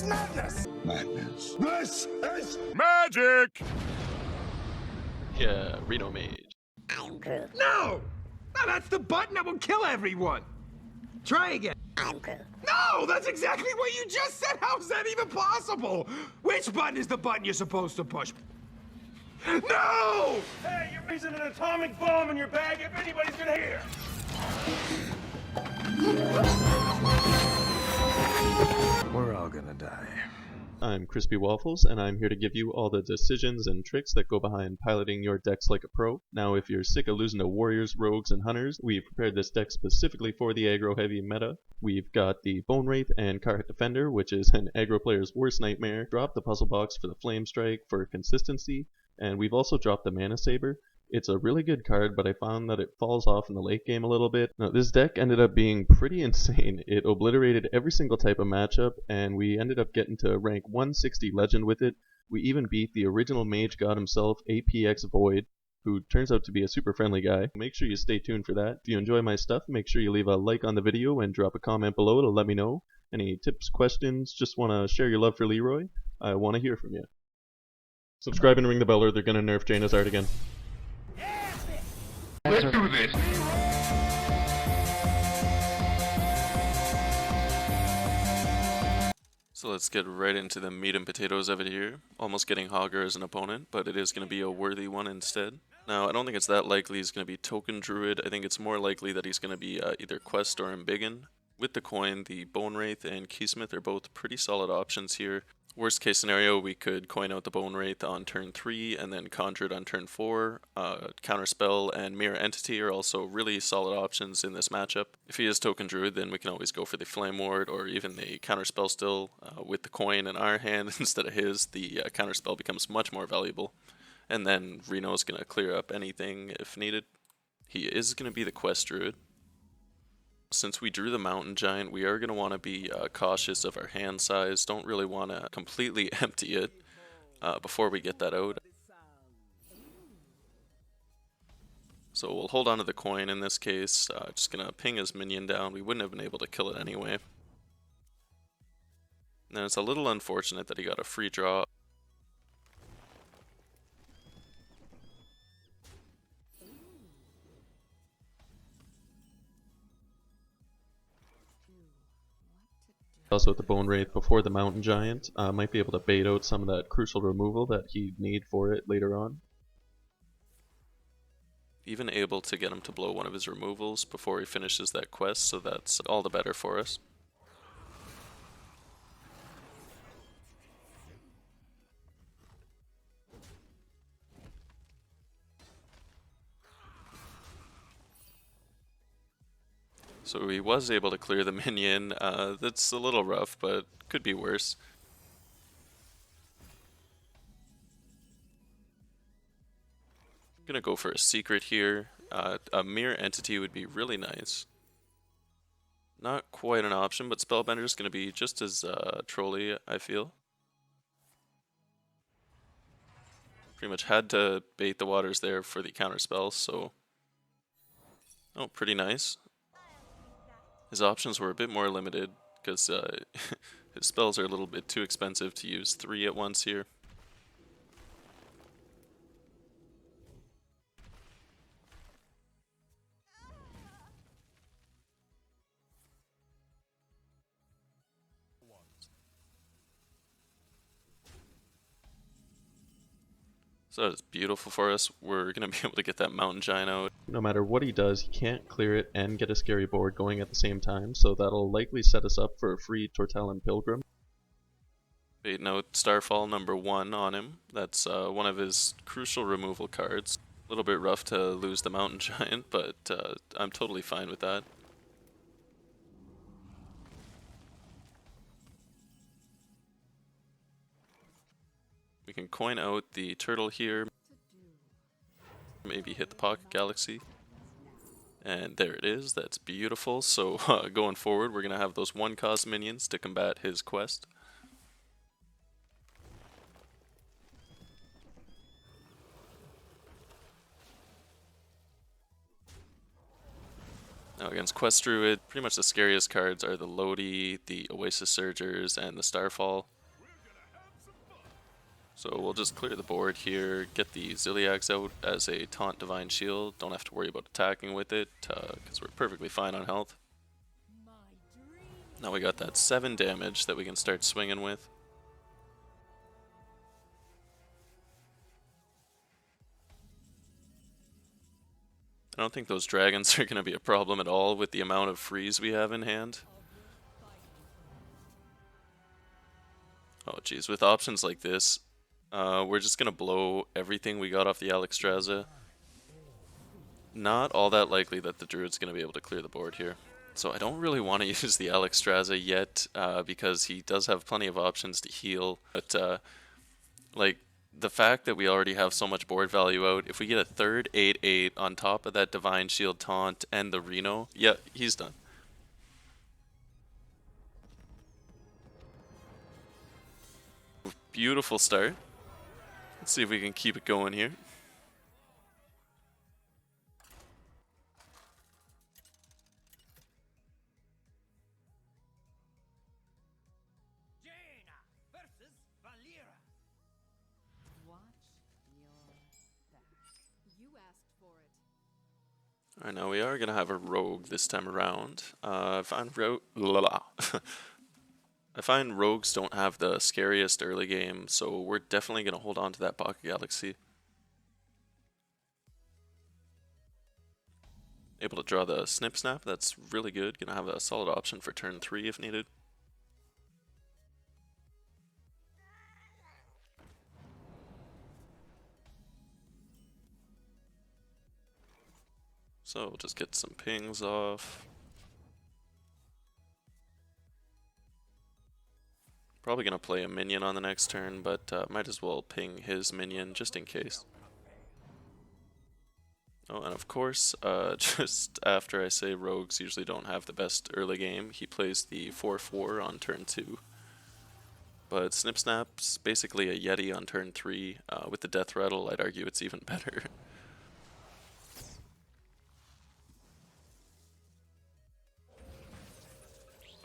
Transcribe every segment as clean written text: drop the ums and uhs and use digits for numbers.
madness! Madness. This is magic! Yeah, Reno Mage. I'm Groot. No! No, that's the button that will kill everyone! Try again. I'm Groot. No! That's exactly what you just said! How is that even possible? Which button is the button you're supposed to push? No! Hey, you're raising an atomic bomb in your bag if anybody's gonna hear! We're all gonna die. I'm CrispyWaffles, and I'm here to give you all the decisions and tricks that go behind piloting your decks like a pro. Now, if you're sick of losing to warriors, rogues, and hunters, we've prepared this deck specifically for the aggro-heavy meta. We've got the Bone Wraith and Karhak Defender, which is an aggro player's worst nightmare. Drop the Puzzle Box for the Flame Strike for consistency, and we've also dropped the Mana Saber. It's a really good card, but I found that it falls off in the late game a little bit. Now, this deck ended up being pretty insane. It obliterated every single type of matchup, and we ended up getting to rank 160 Legend with it. We even beat the original Mage God himself, APX Void, who turns out to be a super friendly guy. Make sure you stay tuned for that. If you enjoy my stuff, make sure you leave a like on the video and drop a comment below to let me know. Any tips, questions, just want to share your love for Leroy? I want to hear from you. Subscribe and ring the bell or they're going to nerf Janazard again. Let's do this. So let's get right into the meat and potatoes of it here. Almost getting Hogger as an opponent, but it is going to be a worthy one instead. Now, I don't think it's that likely he's going to be Token Druid. I think it's more likely that he's going to be either Quest or Embiggen. With the coin, the Bone Wraith and Keysmith are both pretty solid options here. Worst case scenario, we could coin out the Bone Wraith on turn 3 and then conjure it on turn 4. Counterspell and Mirror Entity are also really solid options in this matchup. If he is Token Druid, then we can always go for the Flame Ward or even the Counterspell still. With the coin in our hand instead of his, the Counterspell becomes much more valuable. And then Reno's going to clear up anything if needed. He is going to be the Quest Druid. Since we drew the Mountain Giant, we are going to want to be cautious of our hand size. Don't really want to completely empty it before we get that out. So we'll hold on to the coin in this case. Just going to ping his minion down. We wouldn't have been able to kill it anyway. Now it's a little unfortunate that he got a free draw. Also with the Bone Wraith before the Mountain Giant, might be able to bait out some of that crucial removal that he'd need for it later on. Even able to get him to blow one of his removals before he finishes that quest, so that's all the better for us. So he was able to clear the minion. That's a little rough, but could be worse. I'm gonna go for a secret here. A Mirror Entity would be really nice. Not quite an option, but Spellbender is gonna be just as trolly, I feel. Pretty much had to bait the waters there for the counterspell, so... Oh, pretty nice. His options were a bit more limited because his spells are a little bit too expensive to use 3 at once here. So that's beautiful for us. We're going to be able to get that Mountain Giant out. No matter what he does, he can't clear it and get a scary board going at the same time, so that'll likely set us up for a free Tortallon Pilgrim. Baiting out Starfall number 1 on him. That's one of his crucial removal cards. A little bit rough to lose the Mountain Giant, but I'm totally fine with that. We can coin out the turtle here, maybe hit the Pocket Galaxy, and there it is. That's beautiful. So going forward, we're going to have those 1-cost minions to combat his quest. Now against Quest Druid, pretty much the scariest cards are the Lodi, the Oasis Surgers, and the Starfall. So we'll just clear the board here, get the Ziliax out as a taunt Divine Shield. Don't have to worry about attacking with it, because we're perfectly fine on health. Now we got that 7 damage that we can start swinging with. I don't think those dragons are going to be a problem at all with the amount of freeze we have in hand. Oh geez, with options like this, we're just going to blow everything we got off the Alexstrasza. Not all that likely that the Druid's going to be able to clear the board here. So I don't really want to use the Alexstrasza yet, because he does have plenty of options to heal. But like, the fact that we already have so much board value out, if we get a third 8/8 on top of that Divine Shield taunt and the Reno, yeah, he's done. Beautiful start. Let's see if we can keep it going here. Alright, now we are going to have a rogue this time around. I find rogues don't have the scariest early game, so we're definitely going to hold on to that Pocket Galaxy. Able to draw the Snip Snap, that's really good. Going to have a solid option for turn 3 if needed. So we'll just get some pings off. Probably going to play a minion on the next turn, but might as well ping his minion just in case. Oh, and of course, just after I say rogues usually don't have the best early game, he plays the 4/4 on turn 2. But Snip Snap's basically a Yeti on turn 3. With the Death Rattle, I'd argue it's even better.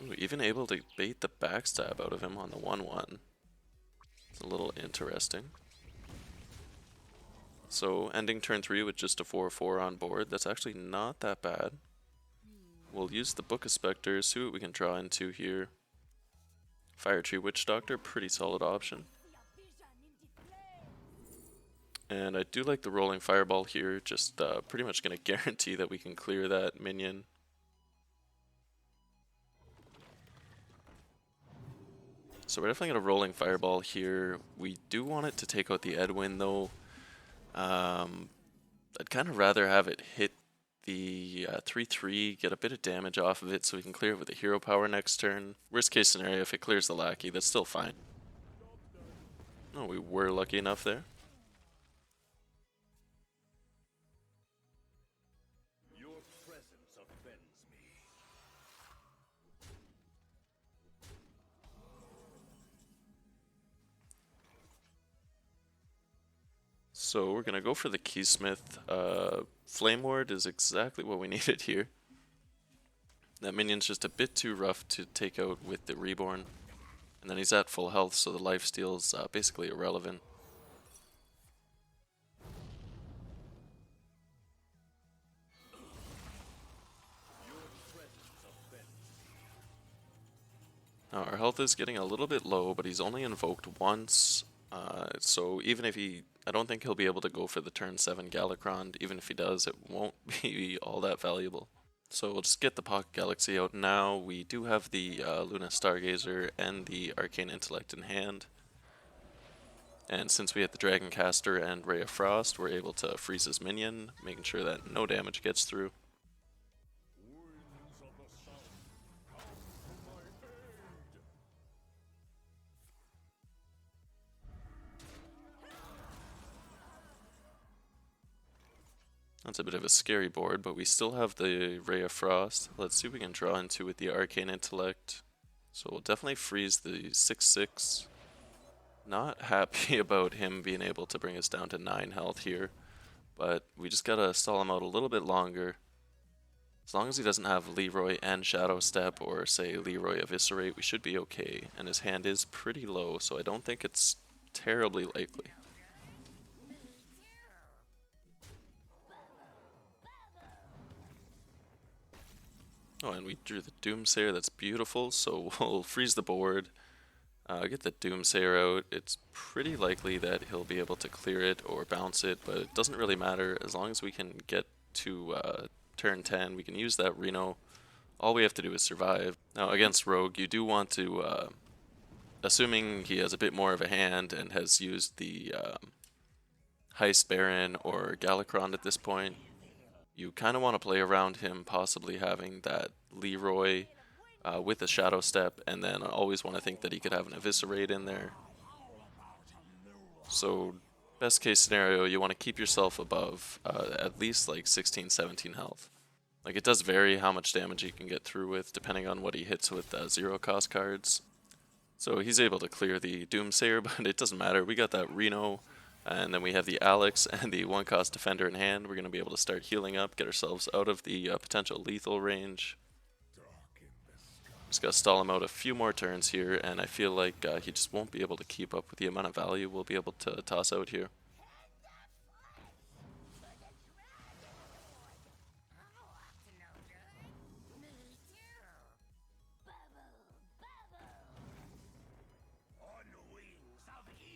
Ooh, even able to bait the backstab out of him on the 1/1. It's a little interesting. So ending turn 3 with just a 4/4 on board, that's actually not that bad. We'll use the Book of Specters, see what we can draw into here. Firetree Witchdoctor, pretty solid option. And I do like the Rolling Fireball here, just pretty much going to guarantee that we can clear that minion. So we're definitely going to Rolling Fireball here. We do want it to take out the Edwin though. I'd kind of rather have it hit the 3/3, get a bit of damage off of it so we can clear it with a hero power next turn. Worst case scenario, if it clears the Lackey, that's still fine. Oh, we were lucky enough there. Your presence offends me. So we're going to go for the Keysmith. Flame Ward is exactly what we needed here. That minion's just a bit too rough to take out with the Reborn. And then he's at full health, so the lifesteal's basically irrelevant. Now our health is getting a little bit low, but he's only invoked once. So even if I don't think he'll be able to go for the turn 7 Galakrond. Even if he does, it won't be all that valuable. So we'll just get the Pocket Galaxy out now. We do have the Luna Stargazer and the Arcane Intellect in hand. And since we had the Dragon Caster and Ray of Frost, we're able to freeze his minion, making sure that no damage gets through. That's a bit of a scary board, but we still have the Ray of Frost. Let's see what we can draw into with the Arcane Intellect. So we'll definitely freeze the 6/6. Not happy about him being able to bring us down to 9 health here, but we just gotta stall him out a little bit longer. As long as he doesn't have Leroy and Shadow Step, or say Leroy Eviscerate, we should be okay. And his hand is pretty low, so I don't think it's terribly likely. Oh, and we drew the Doomsayer. That's beautiful. So we'll freeze the board, get the Doomsayer out. It's pretty likely that he'll be able to clear it or bounce it, but it doesn't really matter as long as we can get to turn 10. We can use that Reno. All we have to do is survive. Now against Rogue, you do want to, assuming he has a bit more of a hand and has used the Heist Baron or Galakrond at this point, you kind of want to play around him possibly having that Leroy with a Shadow Step, and then I always want to think that he could have an Eviscerate in there. So best case scenario, you want to keep yourself above at least like 16, 17 health. Like, it does vary how much damage he can get through with depending on what he hits with 0 cost cards. So he's able to clear the Doomsayer, but it doesn't matter. We got that Reno, and then we have the Alex and the 1 cost Defender in hand. We're going to be able to start healing up, get ourselves out of the potential lethal range. Just got to stall him out a few more turns here, and I feel like he just won't be able to keep up with the amount of value we'll be able to toss out here.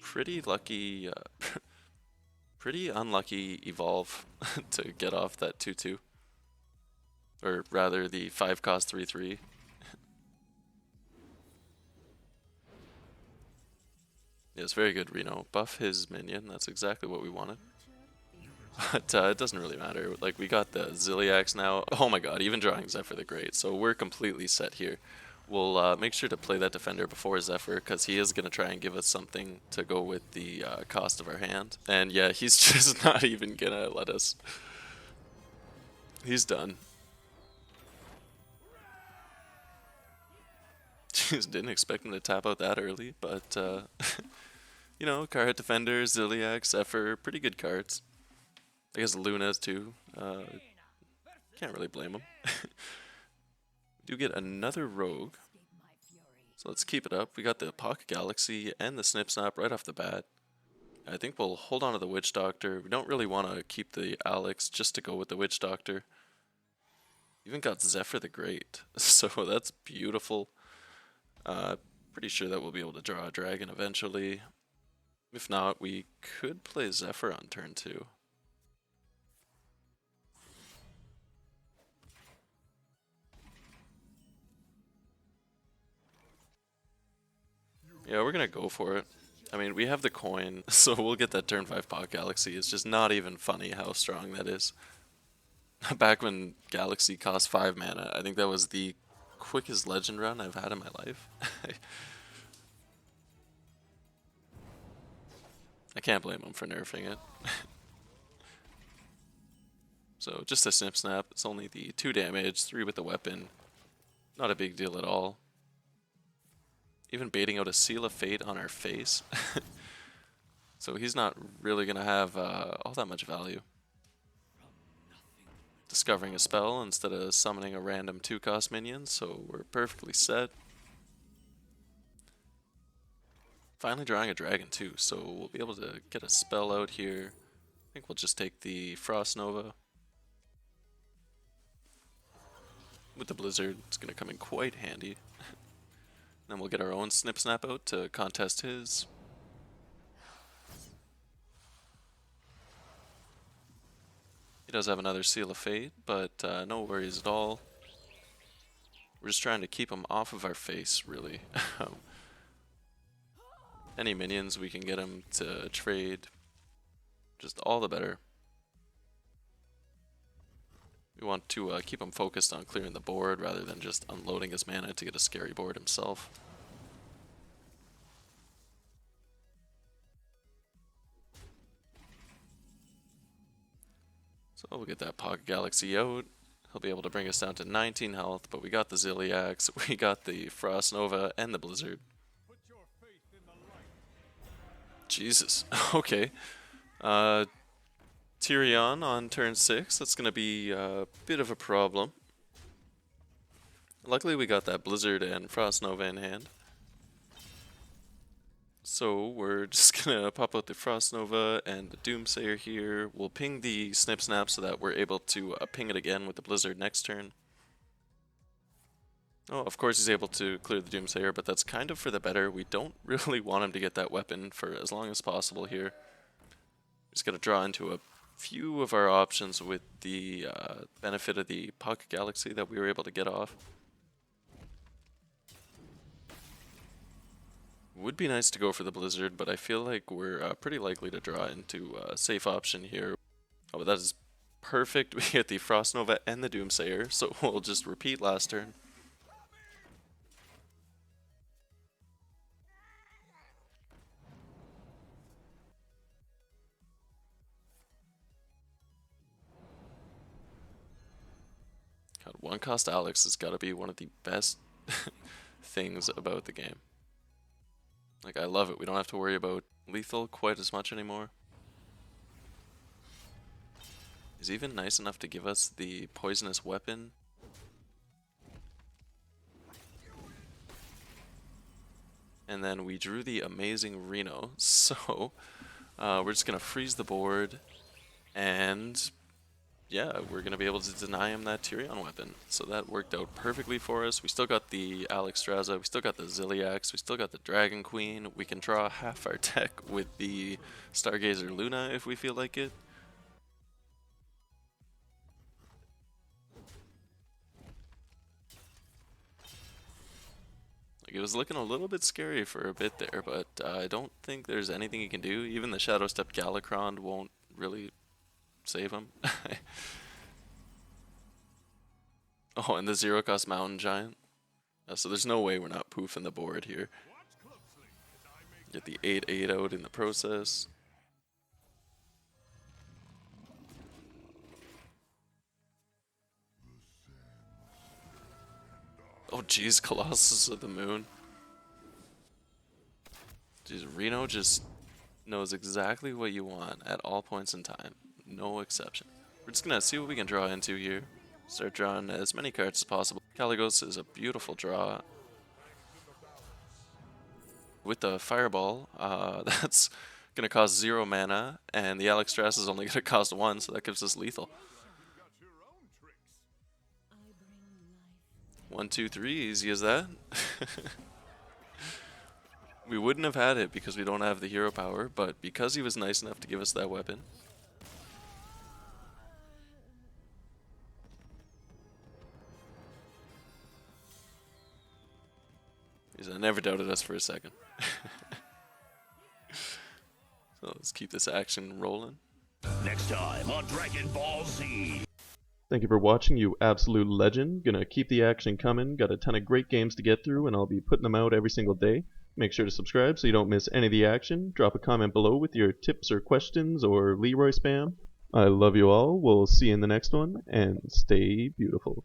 Pretty lucky, pretty unlucky evolve to get off that 2/2, or rather the 5 cost 3/3. Yes, very good, Reno. Buff his minion. That's exactly what we wanted. But it doesn't really matter. Like, we got the Ziliax now. Oh my god, even drawing Zephrys the Great. So we're completely set here. We'll make sure to play that Defender before Zephyr, because he is going to try and give us something to go with the cost of our hand. And yeah, he's just not even going to let us. He's done. Just didn't expect him to tap out that early, but you know, Carhit Defender, Ziliax, Zephyr, pretty good cards. I guess Luna's too. Can't really blame him. We do get another Rogue, so let's keep it up. We got the Pocket Galaxy and the Snip Snap right off the bat. I think we'll hold on to the Witchdoctor. We don't really want to keep the Alex just to go with the Witchdoctor. Even got Zephrys the Great, so that's beautiful. Pretty sure that we'll be able to draw a dragon eventually. If not, we could play Zephyr on turn 2. Yeah, we're gonna go for it. I mean, we have the coin, so we'll get that turn 5 Pocket Galaxy. It's just not even funny how strong that is. Back when Galaxy cost 5 mana, I think that was the quickest legend run I've had in my life. I can't blame him for nerfing it. So just a Snip Snap. It's only the 2 damage, 3 with the weapon. Not a big deal at all. Even baiting out a Seal of Fate on our face. So he's not really going to have all that much value. Discovering a spell instead of summoning a random 2 cost minion, so we're perfectly set. Finally drawing a dragon too, so we'll be able to get a spell out here. I think we'll just take the Frost Nova. With the Blizzard, it's going to come in quite handy. Then we'll get our own Snip Snap out to contest his. He does have another Seal of Fate, but no worries at all. We're just trying to keep him off of our face, really. Any minions we can get him to trade, just all the better. We want to keep him focused on clearing the board rather than just unloading his mana to get a scary board himself. So we'll get that Pocket Galaxy out. He'll be able to bring us down to 19 health, but we got the Ziliax, we got the Frost Nova, and the Blizzard. Jesus, okay. Tyrion on turn 6, that's going to be a bit of a problem. Luckily we got that Blizzard and Frost Nova in hand. So we're just gonna pop out the Frost Nova and the Doomsayer here. We'll ping the Snip Snap so that we're able to ping it again with the Blizzard next turn. Oh, of course he's able to clear the Doomsayer, but that's kind of for the better. We don't really want him to get that weapon for as long as possible here. Just gotta draw into a few of our options with the benefit of the Pocket Galaxy that we were able to get off. Would be nice to go for the Blizzard, but I feel like we're pretty likely to draw into a safe option here. Oh, but that is perfect. We get the Frost Nova and the Doomsayer, so we'll just repeat last turn. God, one cost Alex has got to be one of the best things about the game. Like, I love it. We don't have to worry about lethal quite as much anymore. He's even nice enough to give us the poisonous weapon. And then we drew the amazing Reno. So, we're just going to freeze the board. And yeah, we're going to be able to deny him that Tyrion weapon. So that worked out perfectly for us. We still got the Alexstrasza, we still got the Zilliax, we still got the Dragon Queen. We can draw half our deck with the Stargazer Luna if we feel like it. Like, it was looking a little bit scary for a bit there, but I don't think there's anything he can do. Even the Shadow Step Galakrond won't really save him. Oh, and the zero cost Mountain Giant. So there's no way we're not poofing the board here. Get the 8/8 out in the process. Oh jeez, Colossus of the Moon. Jeez, Reno just knows exactly what you want at all points in time. No exception. We're just gonna see what we can draw into here. Start drawing as many cards as possible. Caligos is a beautiful draw. With the Fireball, that's gonna cost 0 mana, and the Alexstrasza is only gonna cost 1, so that gives us lethal. 1, 2, 3, easy as that. We wouldn't have had it because we don't have the hero power, but because he was nice enough to give us that weapon. I never doubted us for a second. So let's keep this action rolling. Next time on Dragon Ball Z. Thank you for watching, you absolute legend. Gonna keep the action coming. Got a ton of great games to get through, and I'll be putting them out every single day. Make sure to subscribe so you don't miss any of the action. Drop a comment below with your tips or questions or Leroy spam. I love you all. We'll see you in the next one, and stay beautiful.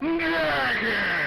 Dragon!